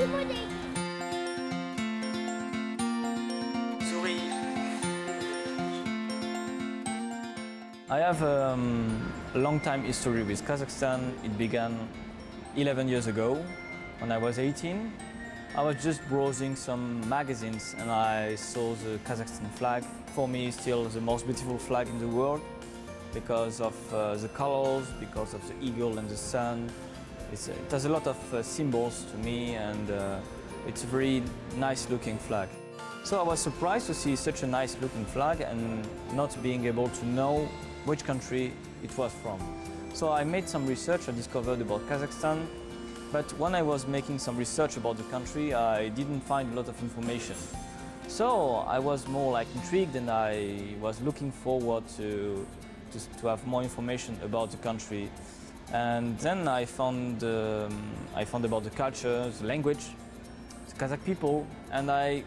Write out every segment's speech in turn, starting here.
I have a long time history with Kazakhstan. It began 11 years ago when I was 18. I was just browsing some magazines and I saw the Kazakhstan flag. For me, it's still the most beautiful flag in the world because of the colors, because of the eagle and the sun. It has a lot of symbols to me, and it's a very nice looking flag. So I was surprised to see such a nice looking flag and not being able to know which country it was from. So I made some research. I discovered about Kazakhstan, but when I was making some research about the country, I didn't find a lot of information. So I was more like intrigued, and I was looking forward to have more information about the country. And then I found about the culture, the language, the Kazakh people, and I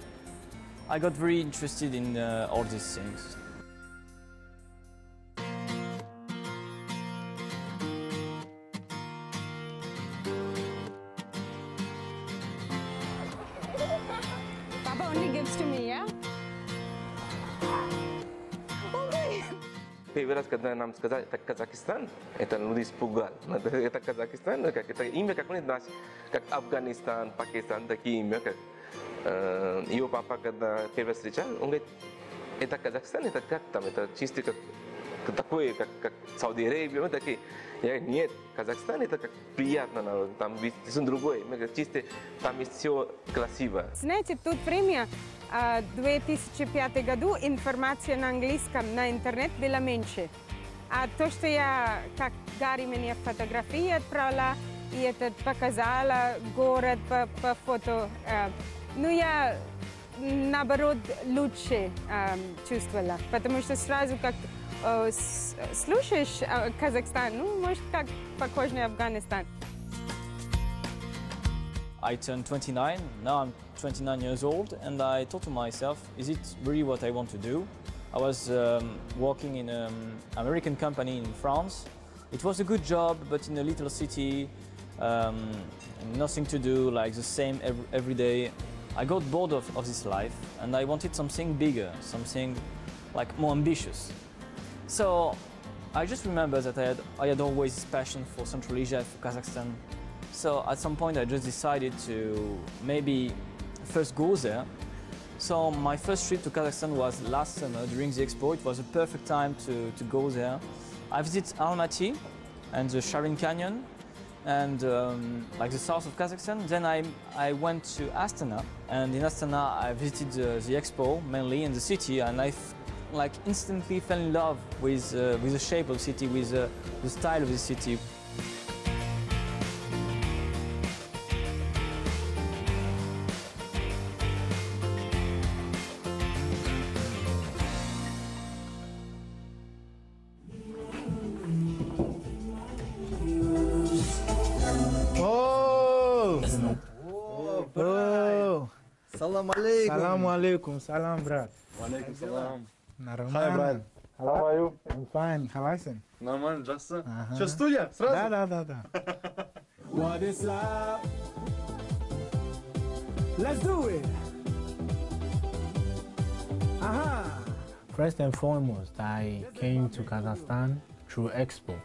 got very interested in all these things. Papa only gives to me, yeah? Первый раз, когда нам сказали, это Казахстан, это люди испугали. Это Казахстан, как это имя, как у нас, как Афганистан, Пакистан, такие имя, как его папа, когда первый раз встречал, он говорит, это Казахстан, это как там, это чисто как такое, как Сауди Арабия, вот такие. Я говорю, нет, Казахстан это как приятно, там есть другое, чисто там есть все красиво. Знаете, тут время, в 2005 году информация на английском на интернет была меньше. А то, что я, как Гарри мне фотографии отправила, и это показала город по фото, ну я наоборот лучше чувствовала, потому что сразу как слушаешь Казахстан, ну может как похож на Афганистан. I turned 29, now I'm 29 years old, and I thought to myself, is it really what I want to do? I was working in an American company in France. It was a good job, but in a little city, nothing to do, like the same every day. I got bored of this life, and I wanted something bigger, something like more ambitious. So I just remember that I had always this passion for Central Asia, for Kazakhstan. So at some point I just decided to maybe first go there. So my first trip to Kazakhstan was last summer during the expo. It was a perfect time to go there. I visited Almaty and the Sharin Canyon and like the south of Kazakhstan. Then I went to Astana, and in Astana I visited the expo mainly in the city, and I like instantly fell in love with the shape of the city, with the style of the city. Salam alaikum. Salam alaikum. Salam, brad. Walaikum salam. Нормально. Hi, Brad. How are you? I'm fine. Халасин. Нормально, жақсы. Что, студия? Сразу? Да. What is love? Let's do it. Aha. First and foremost, I came to Kazakhstan through Expo.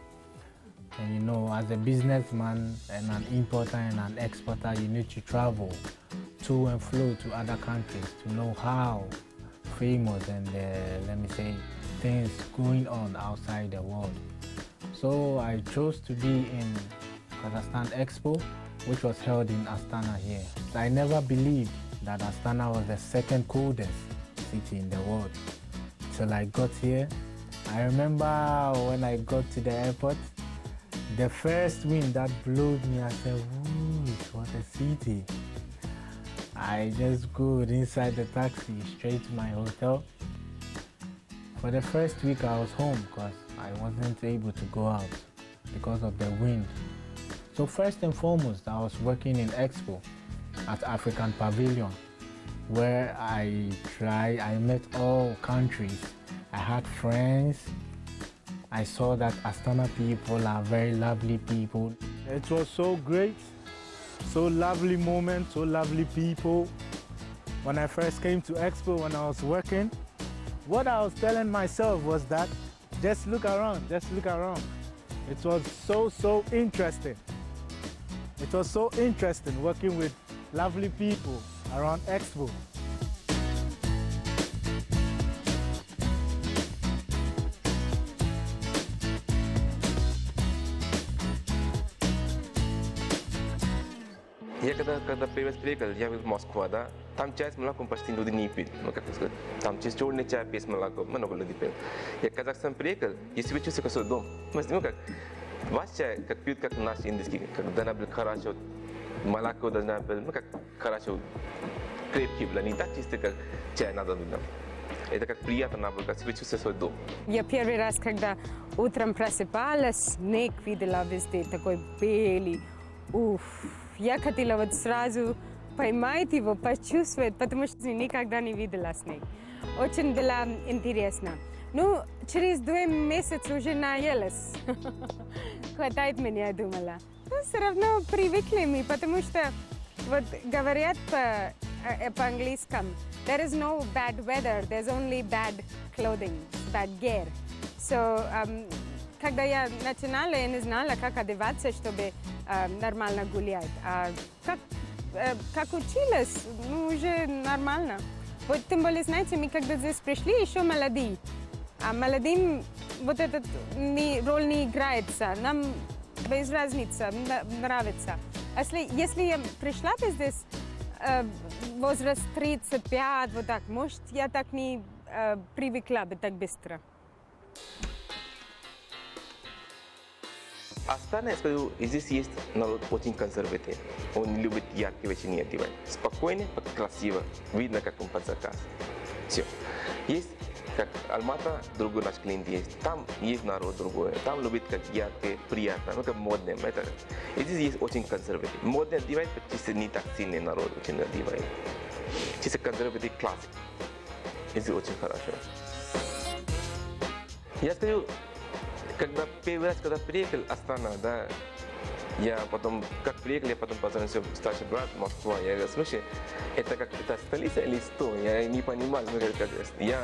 And you know, as a businessman and an importer and an exporter, you need to travel to and fro to other countries to know how famous and let me say things going on outside the world. So I chose to be in Kazakhstan Expo, which was held in Astana here. I never believed that Astana was the second coldest city in the world till I got here. I remember when I got to the airport, the first wind that blew me, I said, "Ooh, what a city." I just go inside the taxi straight to my hotel. For the first week I was home because I wasn't able to go out because of the wind. So first and foremost, I was working in Expo at African Pavilion, where I met all countries. I had friends. I saw that Astana people are very lovely people. It was so great so lovely moments, so lovely people. When I first came to Expo, when I was working, what I was telling myself was that just look around, just look around. It was so interesting. It was so interesting working with lovely people around Expo. Я когда первый приехал, я в Москву, да, там часть молоко почти люди не пьют, ну как сказать, там часть черный чай без молока, много людей пьют. Я в Казахстан приехал, я себя чувствую как свой дом. Ну как, ваш чай, как пьют, как наш индийский, как должна быть хорошо, молоко должна быть, ну как хорошо, крепкий, не так чисто, как чай надо быть нам. Это как приятно нам, как себя чувствую свой дом. Я первый раз, когда утром просыпалась, снег видела везде, такой белый, уф. Я хотела вот сразу поймать его, почувствовать, потому что никогда не видела снег. Очень было интересно. Ну, через 2 месяца уже наелась. Хватает меня, я думала. Но все равно привыкли мы, потому что вот говорят по-английски, there is no bad weather, there's only bad clothing, bad gear. So, когда я начинала, я не знала, как одеваться, чтобы нормально гулять. А как училась, ну, уже нормально. Вот тем более, знаете, мы когда здесь пришли, еще молодые. А молодым вот эта роль не играется. Нам без разницы, нравится. Если я пришла бы здесь, возраст 35, вот так, может, я так не привыкла бы так быстро. Астана, я скажу, здесь есть народ очень консервативный. Он не любит яркие вещи, не одевать. Спокойно, красиво. Видно, как он под заказ. Все. Есть, как Алмата, другой наш клиент есть. Там есть народ другой. Там любит как яркое, приятно, ну как модное. И здесь есть очень консервативный. Модный одевает, чисто не так сильный народ очень одевает. Чисто консервативный классик. Здесь очень хорошо. Я скажу, когда первый раз, когда приехал в Астана, да, я потом, как приехал, я потом позвонил старший брат в Москву. Я говорю, слушай, это как это столица или что? Я не понимал, как я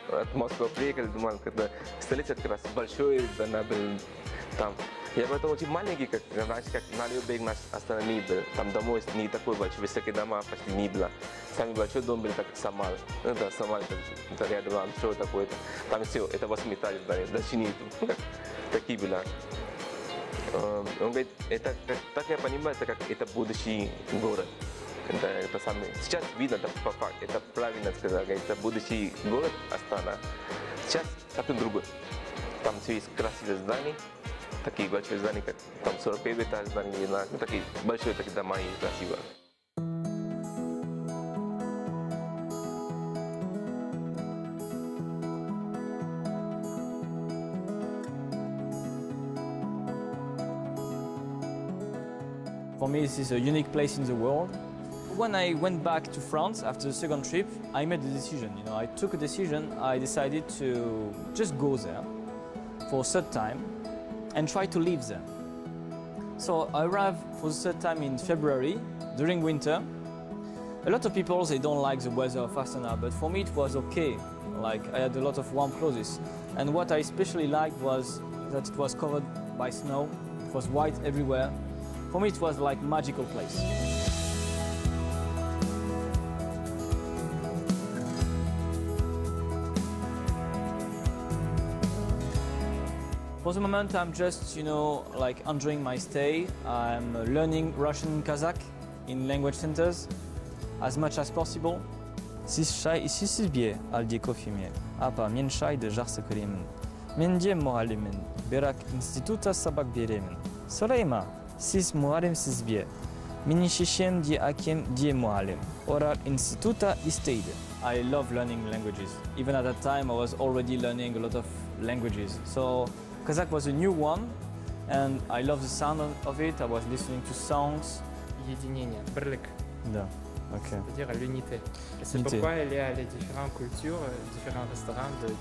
от Москвы приехал, думал, когда столица как раз большой, да, был там. Я потом очень маленький, как раньше, как на Левбег наш Астана не был. Там домой не такой большой, высокие дома почти не было. Самый большой дом был так Самал. Это Самал, это рядом, что такое-то. Там все, это 8 этажей, дальше нету. Такие были. Он говорит, это, так я понимаю, это как это будущий город. Это самый. Сейчас видно, это по факту, это правильно сказать, это будущий город Астана. Сейчас совсем другой. Там все есть красивые здания, такие большие здания, как там 41 этаж здания, ну, такие большие такие дома и красивые. For me, this is a unique place in the world. When I went back to France after the second trip, I made a decision. You know, I took a decision. I decided to just go there for a third time and try to live there. So I arrived for the third time in February during winter. A lot of people, they don't like the weather of Astana, but for me it was okay. Like I had a lot of warm clothes. And what I especially liked was that it was covered by snow. It was white everywhere. For me, it was like a magical place. For the moment, I'm just, like enjoying my stay. I'm learning Russian and Kazakh in language centers as much as possible. Siz shay isi sizbie aldi kofimie. Apa men shay de jarsa krimin. Men die muallimin. Berak instituta sabak beremin. Soleyma. Siz muallim sizbie. Mini shishem die akim die muallim. Oral instituta istede. I love learning languages. Even at that time, I was already learning a lot of languages. So Kazakh was a new one, and I love the sound of it. I was listening to songs. Единение, брлик. Да, ok. C'est-à-dire l'unité. Et c'est pourquoi il y a les différentes cultures, différents restaurants du monde.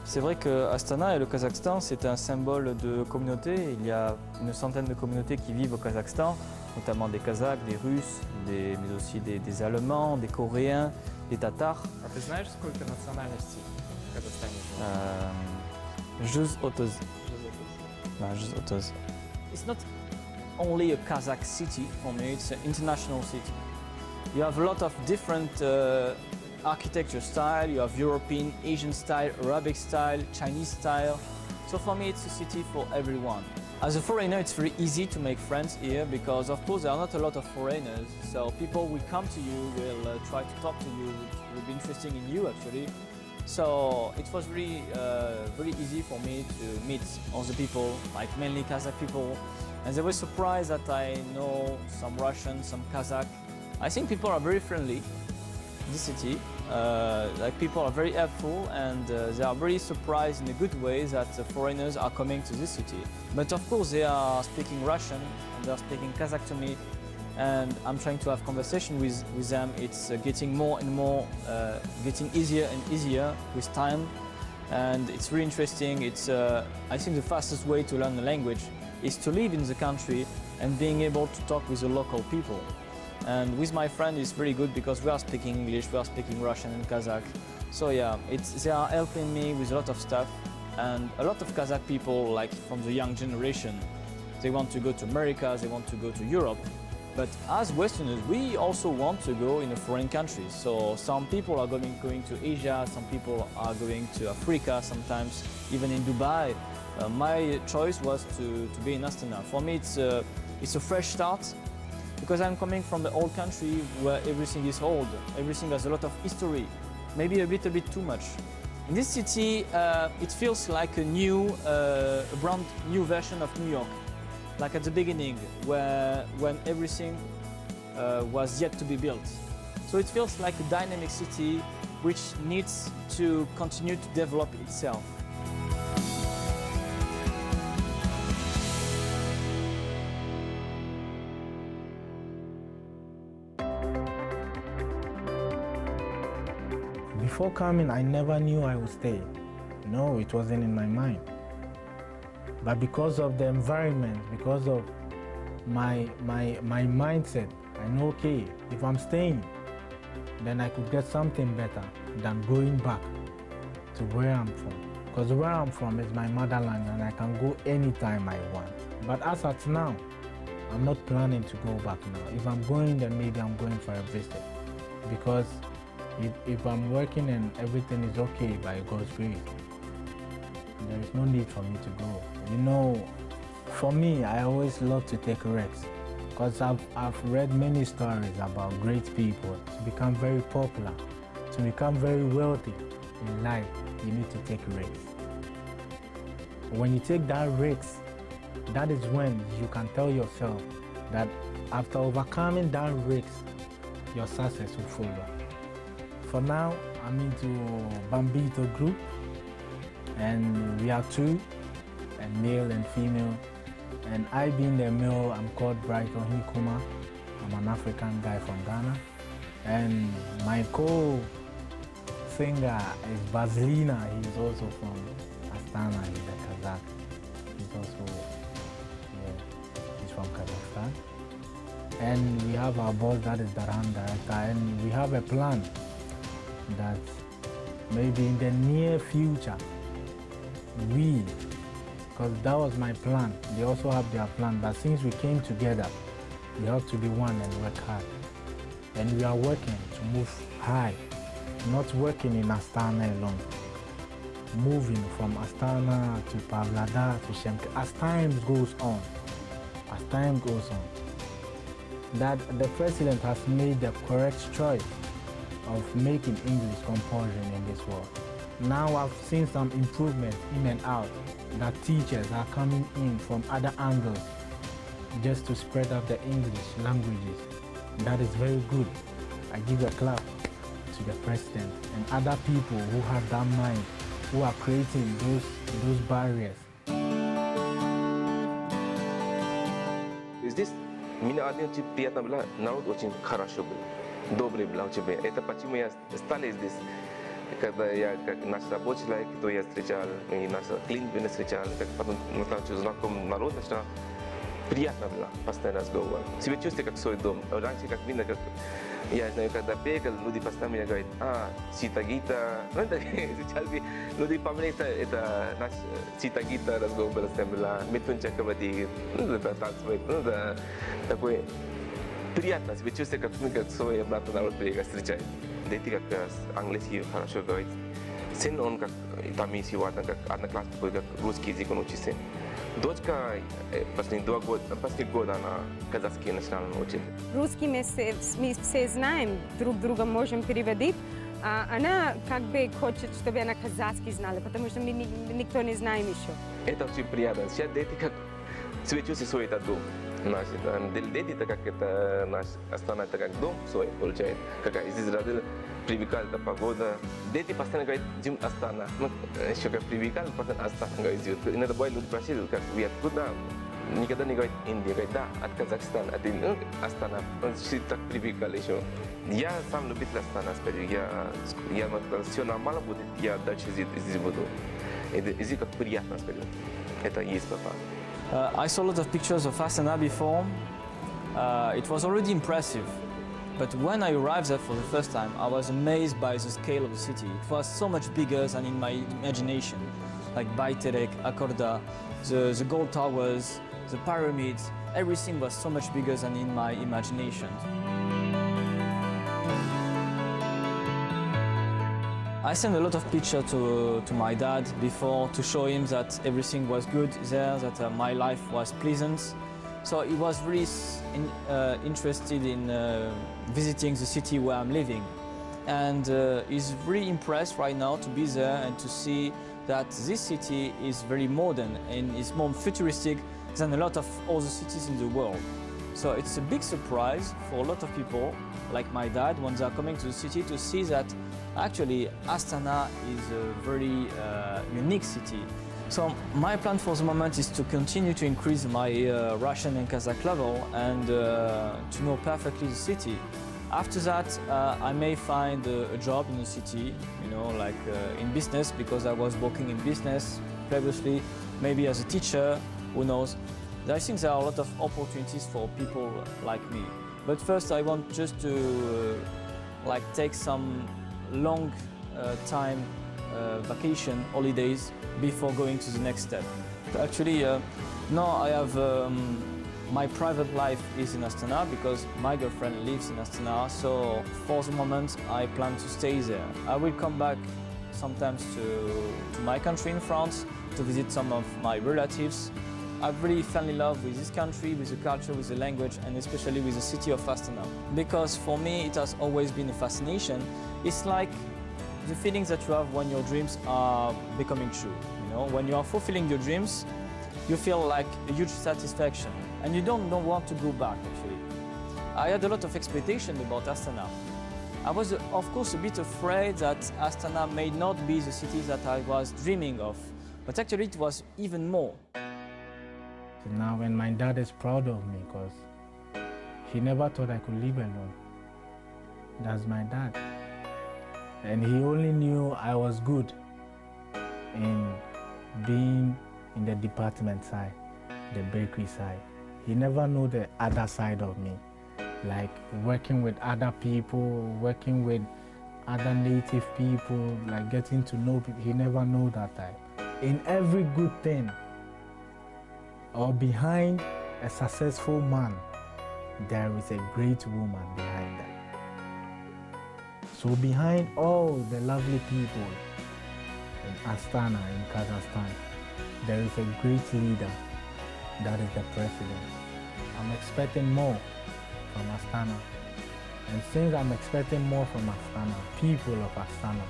C'est vrai que Astana et le Kazakhstan, c'est un symbole de communauté. Il y a une centaine de communautés qui vivent au Kazakhstan, notamment des Kazakhs, des Russes, mais aussi des Allemands, des Coréens, des Tatars. А ты знаешь, сколько национальностей в Казахстане живет? Juz Otoz. No, Juz Otoz. It's not only a Kazakh city for me, it's an international city. You have a lot of different architecture style, you have European, Asian style, Arabic style, Chinese style. So for me it's a city for everyone. As a foreigner it's very easy to make friends here because of course there are not a lot of foreigners, so people will come to you, will try to talk to you, will be interested in you actually. So it was really very easy for me to meet all the people, like mainly Kazakh people, and they were surprised that I know some Russian, some Kazakh. I think people are very friendly in this city. Like people are very helpful and they are very surprised in a good way that foreigners are coming to this city. But of course they are speaking Russian and they are speaking Kazakh to me, and I'm trying to have conversation with them. It's getting more and more, getting easier and easier with time, and it's really interesting. It's I think the fastest way to learn the language is to live in the country and being able to talk with the local people. And with my friend it's very good because we are speaking English, we are speaking Russian and Kazakh. So yeah, they are helping me with a lot of stuff. And a lot of Kazakh people, like from the young generation, they want to go to America, they want to go to Europe. But as Westerners, we also want to go in a foreign country. So some people are going to Asia, some people are going to Africa, sometimes even in Dubai. My choice was to be in Astana. For me it's a fresh start. Because I'm coming from the old country where everything is old, everything has a lot of history, maybe a little bit too much. In this city, it feels like a brand new version of New York, like at the beginning, when everything was yet to be built. So it feels like a dynamic city which needs to continue to develop itself. Before coming, I never knew I would stay. No, it wasn't in my mind. But because of the environment, because of my mindset, I know, okay, if I'm staying, then I could get something better than going back to where I'm from. Because where I'm from is my motherland and I can go anytime I want. But as at now, I'm not planning to go back now. If I'm going, then maybe I'm going for a visit. Because if I'm working and everything is okay by God's grace, there is no need for me to go. You know, for me, I always love to take risks because I've read many stories about great people. To become very popular, to become very wealthy in life, you need to take risks. When you take that risk, that is when you can tell yourself that after overcoming that risk, your success will follow. For now, I'm into Bambito group, and we are two, and male and female. And I being the male, I'm called Brighton Hikuma. I'm an African guy from Ghana. And my co-singer is Basilina. He's also from Astana, he's a Kazakh. He's also, he's from Kazakhstan. And we have our boss, that is Daran director, and we have a plan that maybe in the near future, because that was my plan, they also have their plan, but since we came together, we have to be one and work hard. And we are working to move high, not working in Astana alone, moving from Astana to Pavlodar to Shemk as time goes on, that the president has made the correct choice of making English compulsion in this world. Now I've seen some improvement in and out, that teachers are coming in from other angles just to spread out the English languages. That is very good. I give a clap to the president and other people who have that mind, who are creating those barriers. Здесь меня один тип приятно было, народ очень хорошо был, добрый был очень. Это почему я стали здесь Когда я как наш рабочий человек, то я встречал, и наш клиент меня встречал, как потом знакомый народ, что приятно было постоянно разговор. Себя чувствую как свой дом. Раньше как видно, как я знаю, когда приехал, люди постоянно мне говорят, Ситагита, ну это сейчас люди помнят, это наш Ситагита разговор был с тем была, Митун Чакавати, ну это танцевать, ну это такой приятно, себя чувствую как свой обратно народ приехал встречает. Дети как английский хорошо говорит. Сын он как тамиль сегодня, как одна класс как русский язык он учится. Дочка последние года она казахский национально учит. Русский мы все знаем, друг друга можем переводить. А она как бы хочет, чтобы она казахский знала, потому что мы никто не знаем еще. Это очень приятно. Сейчас дети как себя чувствуют свой это дом. Дети это как это наш Астана, это как дом свой получает. Как здесь родители привыкали до погоды. Дети постоянно говорят, Джим Астана. Ну, еще как привыкали, постоянно Астана говорят. Иногда бывает люди просили, как вы откуда? Никогда не говорят Индия, говорят, да, от Казахстана, от Астана. Все так привыкали еще. Я сам любитель Астана, скажу. Я все нормально будет, я дальше здесь буду. Здесь как приятно, скажу. Это есть папа. I saw a lot of pictures of Астана before. It was already impressive. But when I arrived there for the first time, I was amazed by the scale of the city. It was so much bigger than in my imagination. Like Baiterek, Akorda, the gold towers, the pyramids, everything was so much bigger than in my imagination. I sent a lot of pictures to my dad before to show him that everything was good there, that my life was pleasant. So he was really interested in visiting the city where I'm living. And he's really impressed right now to be there and to see that this city is very modern and is more futuristic than a lot of other cities in the world. So it's a big surprise for a lot of people, like my dad, when they are coming to the city to see that actually Astana is a very unique city. So my plan for the moment is to continue to increase my Russian and Kazakh level and to know perfectly the city. After that, I may find a job in the city, you know, like in business, because I was working in business previously, maybe as a teacher, who knows. I think there are a lot of opportunities for people like me. But first, I want just to like take some long time vacation, holidays, before going to the next step. Actually, now I have my private life is in Astana because my girlfriend lives in Astana, so for the moment I plan to stay there. I will come back sometimes to my country in France to visit some of my relatives. I've really fell in love with this country, with the culture, with the language, and especially with the city of Astana. Because for me it has always been a fascination. It's like the feelings that you have when your dreams are becoming true. You know, when you are fulfilling your dreams, you feel like a huge satisfaction, and you don't want to go back. Actually, I had a lot of expectation about Astana. I was, of course, a bit afraid that Astana may not be the city that I was dreaming of, but actually it was even more. Now, when my dad is proud of me, because he never thought I could live alone. That's my dad. And he only knew I was good in being in the department side, the bakery side. He never knew the other side of me, like working with other people, working with other native people, like getting to know people. He never knew that type. In every good thing, or behind a successful man, there is a great woman behind that. So behind all the lovely people in Astana, in Kazakhstan, there is a great leader, that is the president. I'm expecting more from Astana. And since I'm expecting more from Astana, people of Astana,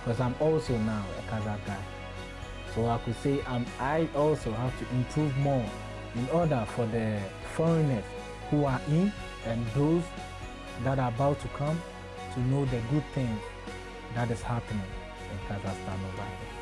because I'm also now a Kazakh guy, so I could say I also have to improve more in order for the foreigners who are in and those that are about to come to know the good things that is happening in Kazakhstan over here.